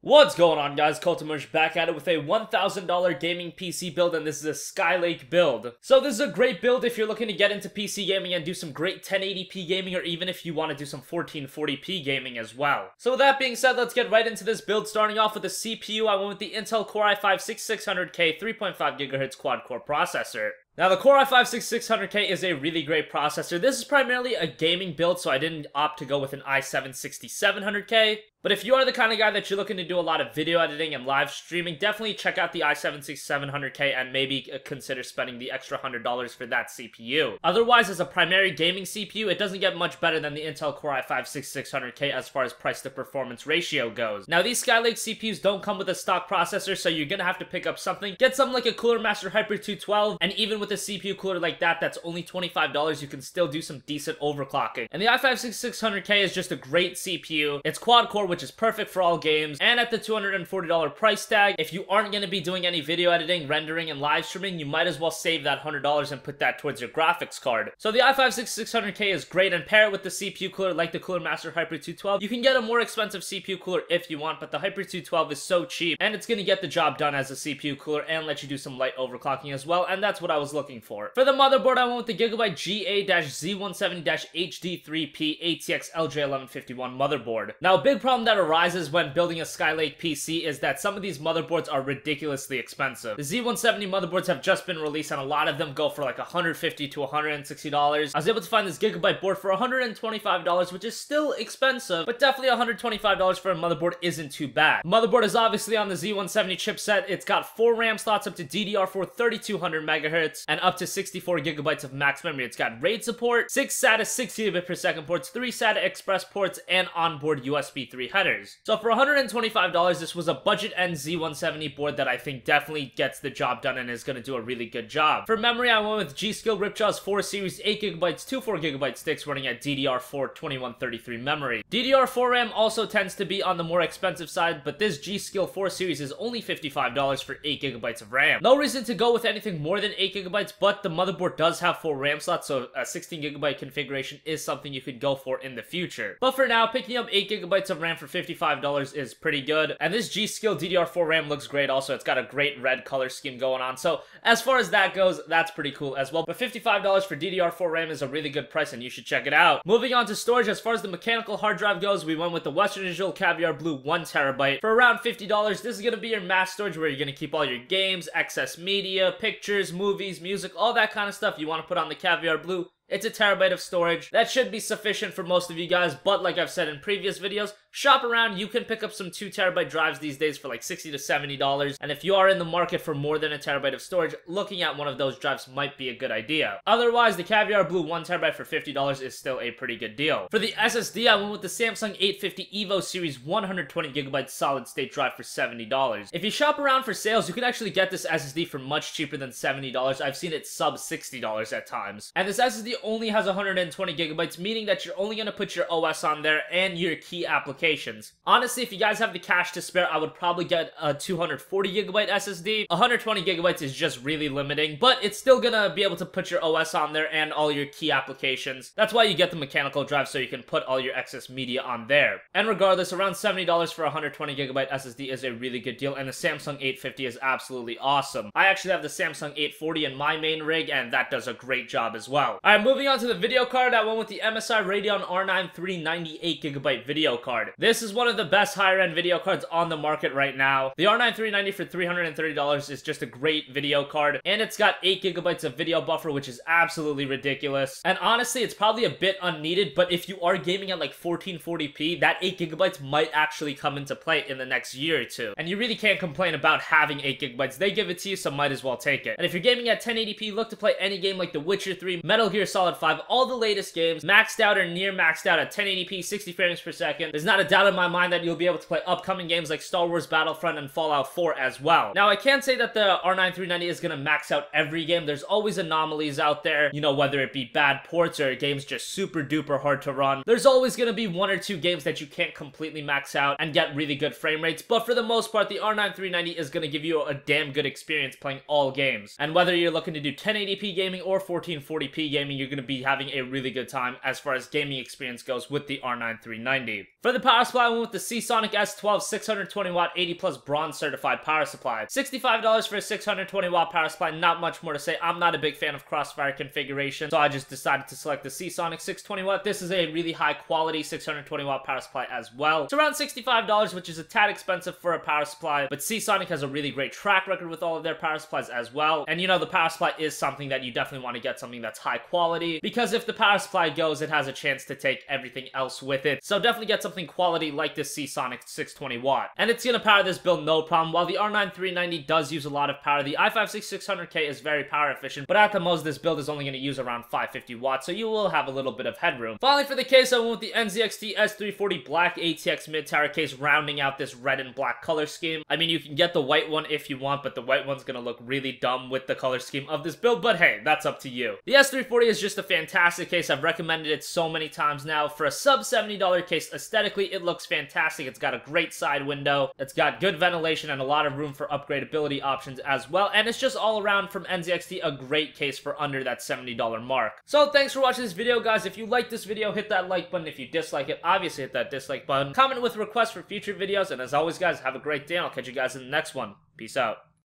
What's going on, guys? Cultimush back at it with a $1,000 gaming PC build, and this is a Skylake build. So this is a great build if you're looking to get into PC gaming and do some great 1080p gaming, or even if you want to do some 1440p gaming as well. So with that being said, let's get right into this build, starting off with the CPU. I went with the Intel Core i5-6600K 3.5 GHz quad-core processor. Now, the Core i5-6600K is a really great processor. This is primarily a gaming build, so I didn't opt to go with an i7-6700K. But if you are the kind of guy that you're looking to do a lot of video editing and live streaming, definitely check out the i7-6700K and maybe consider spending the extra $100 for that CPU. Otherwise, as a primary gaming CPU, it doesn't get much better than the Intel Core i5-6600K as far as price to performance ratio goes. Now, these Skylake CPUs don't come with a stock processor, so you're gonna have to pick up something. Get something like a Cooler Master Hyper 212, and even with a CPU cooler like that, that's only $25, you can still do some decent overclocking. And the i5-6600K is just a great CPU. It's quad-core, which is perfect for all games, and at the $240 price tag, if you aren't going to be doing any video editing, rendering, and live streaming, you might as well save that $100 and put that towards your graphics card. So the i5-6600K is great, and pair it with the CPU cooler like the Cooler Master Hyper 212. You can get a more expensive CPU cooler if you want, but the Hyper 212 is so cheap, and it's going to get the job done as a CPU cooler and let you do some light overclocking as well, and that's what I was looking for. For the motherboard, I went with the Gigabyte GA-Z170-HD3P ATX LJ1151 motherboard. Now, a big problem that arises when building a Skylake PC is that some of these motherboards are ridiculously expensive. The Z170 motherboards have just been released, and a lot of them go for like $150 to $160. I was able to find this Gigabyte board for $125, which is still expensive, but definitely $125 for a motherboard isn't too bad. The motherboard is obviously on the Z170 chipset. It's got 4 RAM slots up to DDR4 3200 MHz and up to 64 GB of max memory. It's got RAID support, 6 SATA 60 per second ports, 3 SATA Express ports, and onboard USB 3 headers. So for $125, this was a budget end Z170 board that I think definitely gets the job done and is going to do a really good job. For memory, I went with G.Skill Ripjaws 4 Series 8GB, 2 4GB sticks running at DDR4 2133 memory. DDR4 RAM also tends to be on the more expensive side, but this G.Skill 4 Series is only $55 for 8GB of RAM. No reason to go with anything more than 8GB, but the motherboard does have 4 RAM slots, so a 16GB configuration is something you could go for in the future. But for now, picking up 8GB of RAM for $55 is pretty good, and this G.Skill DDR4 RAM looks great also. It's got a great red color scheme going on, so as far as that goes, that's pretty cool as well. But $55 for DDR4 RAM is a really good price, and you should check it out. Moving on to storage, as far as the mechanical hard drive goes, we went with the Western Digital Caviar Blue 1TB for around $50. This is going to be your mass storage where you're going to keep all your games, excess media, pictures, movies, music, all that kind of stuff you want to put on the Caviar Blue. It's a terabyte of storage. That should be sufficient for most of you guys, but like I've said in previous videos, shop around. You can pick up some 2 TB drives these days for like $60 to $70, and if you are in the market for more than a terabyte of storage, looking at one of those drives might be a good idea. Otherwise, the Caviar Blue 1TB for $50 is still a pretty good deal. For the SSD, I went with the Samsung 850 EVO-Series 120GB solid-state drive for $70. If you shop around for sales, you can actually get this SSD for much cheaper than $70. I've seen it sub $60 at times. And this SSD only has 120 GB, meaning that you're only going to put your OS on there and your key applications. Honestly, if you guys have the cash to spare, I would probably get a 240 GB SSD. 120 GB is just really limiting, but it's still gonna be able to put your OS on there and all your key applications. That's why you get the mechanical drive, so you can put all your excess media on there. And regardless, around $70 for a 120 GB SSD is a really good deal, and the Samsung 850 is absolutely awesome. I actually have the Samsung 840 in my main rig, and that does a great job as well. Alright, moving on to the video card, I went with the MSI Radeon R9 398 GB video card. This is one of the best higher end video cards on the market right now. The R9 390 for $330 is just a great video card, and it's got 8 GB of video buffer, which is absolutely ridiculous. And honestly, it's probably a bit unneeded, but if you are gaming at like 1440p, that 8 GB might actually come into play in the next year or two. And you really can't complain about having 8 GB. They give it to you, so might as well take it. And if you're gaming at 1080p, look to play any game like The Witcher 3, Metal Gear Solid 5, all the latest games, maxed out or near maxed out at 1080p, 60 frames per second. There's not a doubt in my mind that you'll be able to play upcoming games like Star Wars Battlefront and Fallout 4 as well. Now, I can't say that the R9 390 is going to max out every game. There's always anomalies out there, you know, whether it be bad ports or games just super duper hard to run. There's always going to be 1 or 2 games that you can't completely max out and get really good frame rates, but for the most part, the R9 390 is going to give you a damn good experience playing all games. And whether you're looking to do 1080p gaming or 1440p gaming, you're going to be having a really good time as far as gaming experience goes with the R9 390. For the power supply, I went with the SeaSonic S12 620 watt 80 plus bronze certified power supply. $65 for a 620 watt power supply, not much more to say. I'm not a big fan of crossfire configuration, so I just decided to select the SeaSonic 620 watt. This is a really high quality 620 watt power supply as well. It's around $65, which is a tad expensive for a power supply, but SeaSonic has a really great track record with all of their power supplies as well. And you know, the power supply is something that you definitely want to get something that's high quality, because if the power supply goes, it has a chance to take everything else with it. So definitely get something quality like this SeaSonic 620 watt. And it's gonna power this build no problem. While the R9 390 does use a lot of power, the i5-6600K is very power efficient, but at the most this build is only gonna use around 550 watts, so you will have a little bit of headroom. Finally, for the case, I went with the NZXT S340 Black ATX mid-tower case, rounding out this red and black color scheme. I mean, you can get the white one if you want, but the white one's gonna look really dumb with the color scheme of this build, but hey, that's up to you. The S340 is just a fantastic case. I've recommended it so many times now. For a sub $70 case, aesthetically, it looks fantastic. It's got a great side window. It's got good ventilation and a lot of room for upgradability options as well, and it's just all around from NZXT a great case for under that $70 mark. So thanks for watching this video, guys. If you liked this video, hit that like button. If you dislike it, obviously hit that dislike button. Comment with requests for future videos, and as always, guys, have a great day, and I'll catch you guys in the next one. Peace out.